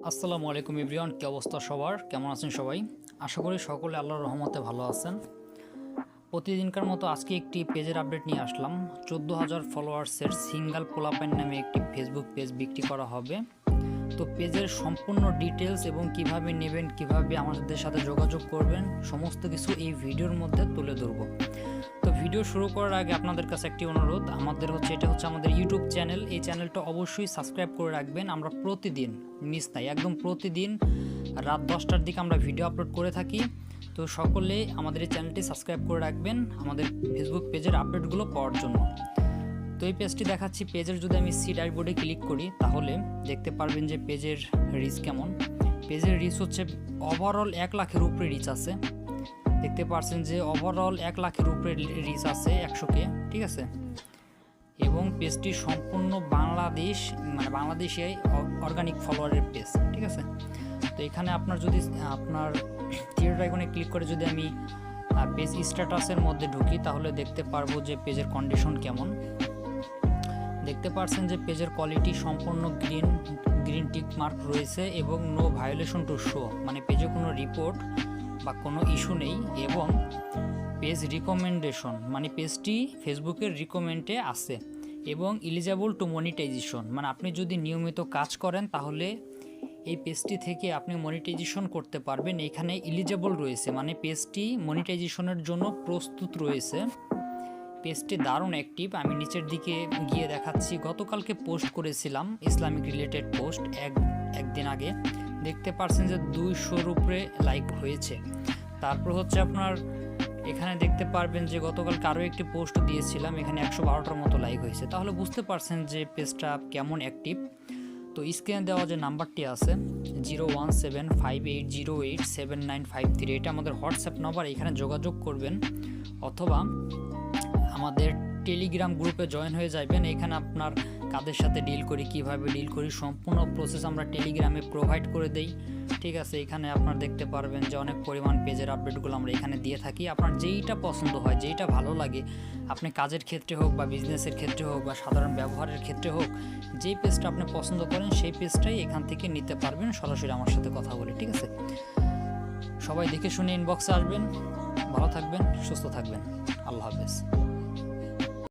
আসসালামু আলাইকুম এভরিওয়ান, কি অবস্থা সবার? কেমন আছেন সবাই? আশা করি সকলে আল্লাহর রহমতে ভালো আছেন। প্রতিদিনকার মতো আজকে একটি পেজের আপডেট নিয়ে আসলাম। 14,000 ফলোয়ার্সের সিঙ্গেল পোলাপাইন নামে একটি ফেসবুক পেজ বিক্রি করা হবে। তো পেজের সম্পূর্ণ ডিটেলস এবং কিভাবে নেবেন, কিভাবে আমাদের সাথে যোগাযোগ করবেন, সমস্ত কিছু এই ভিডিওর মধ্যে তুলে ধরবো। তো ভিডিও শুরু করার আগে আপনাদের কাছে একটি অনুরোধ, এটা হচ্ছে আমাদের ইউটিউব চ্যানেল। এই চ্যানেলটা অবশ্যই সাবস্ক্রাইব করে রাখবেন। আমরা প্রতিদিন মিস নাই, একদম প্রতিদিন রাত 10টার দিকে আমরা ভিডিও আপলোড করে থাকি। তো সকলে আমাদের এই চ্যানেলটি সাবস্ক্রাইব করে রাখবেন আমাদের ফেসবুক পেজের আপডেটগুলো পাওয়ার জন্য। তো এই পেজটি দেখাচ্ছি। পেজের যদি আমি সি ড্যাশবোর্ডে ক্লিক করি তাহলে দেখতে পারবেন যে পেজের রিচ কেমন। পেজের রিচ হচ্ছে ওভারঅল 1 লাখের উপরে রিচ আছে। দেখতে পাচ্ছেন যে ওভারঅল 1 লাখের উপরে রিচ আছে 100K, ঠিক আছে। এবং পেজটি সম্পূর্ণ বাংলাদেশে অর্গানিক ফলোয়ারের পেজ, ঠিক আছে। তো এখানে আপনার থিয়েটার আইকনে ক্লিক করে যদি আমি পেজ স্ট্যাটাসের মধ্যে ঢুকি তাহলে দেখতে পারবো যে পেজের কন্ডিশন কেমন। দেখতে পাচ্ছেন যে পেজের কোয়ালিটি সম্পূর্ণ গ্রিন টিক মার্ক রয়েছে এবং নো ভায়োলেশন টু শো, মানে পেজে কোনো রিপোর্ট বা কোনো ইস্যু নেই। এবং পেজ রিকমেন্ডেশন, মানে পেজটি ফেসবুকের রিকমেন্ডে আছে। এবং এলিজিবল টু মনিটাইজেশন, মানে আপনি যদি নিয়মিত কাজ করেন তাহলে এই পেজটি থেকে আপনি মনিটাইজেশন করতে পারবেন। এখানে এলিজিবল রয়েছে, মানে পেজটি মনিটাইজেশনের জন্য প্রস্তুত রয়েছে। পেজটি দারুণ অ্যাক্টিভ। আমি নিচের দিকে গিয়ে দেখাচ্ছি। গতকালকে পোস্ট করেছিলাম ইসলামিক রিলেটেড পোস্ট, একদিন আগে। দেখতে পাচ্ছেন যে 200-র উপরে লাইক হয়েছে। তারপর হচ্ছে আপনার এখানে দেখতে পারবেন যে গতকালকে আরও একটি পোস্ট দিয়েছিলাম, এখানে 112টার মতো লাইক হয়েছে। তাহলে বুঝতে পারছেন যে পেজটা কেমন অ্যাক্টিভ। তো স্ক্রিনে দেওয়া যে নাম্বারটি আছে 01758087953, এটা আমাদের হোয়াটসঅ্যাপ নাম্বার। এখানে যোগাযোগ করবেন অথবা আমাদের টেলিগ্রাম গ্রুপে জয়েন হয়ে যাবেন। এখানে আপনার কাদের সাথে ডিল করি, কিভাবে ডিল করি, সম্পূর্ণ প্রসেস আমরা টেলিগ্রামে প্রোভাইড করে দেই, ঠিক আছে। এখানে আপনার দেখতে পারবেন যে অনেক পরিমাণ পেজের আপডেটগুলো আমরা এখানে দিয়ে থাকি। আপনার যেইটা পছন্দ হয়, যেইটা ভালো লাগে, আপনি কাজের ক্ষেত্রে হোক বা বিজনেসের ক্ষেত্রে হোক বা সাধারণ ব্যবহারের ক্ষেত্রে হোক, যেই পেজটা আপনি পছন্দ করেন সেই পেজটাই এখান থেকে নিতে পারবেন সরাসরি আমার সাথে কথা বলে, ঠিক আছে। সবাই দেখে শুনে ইনবক্সে আসবেন। ভালো থাকবেন, সুস্থ থাকবেন। আল্লাহ হাফেজ।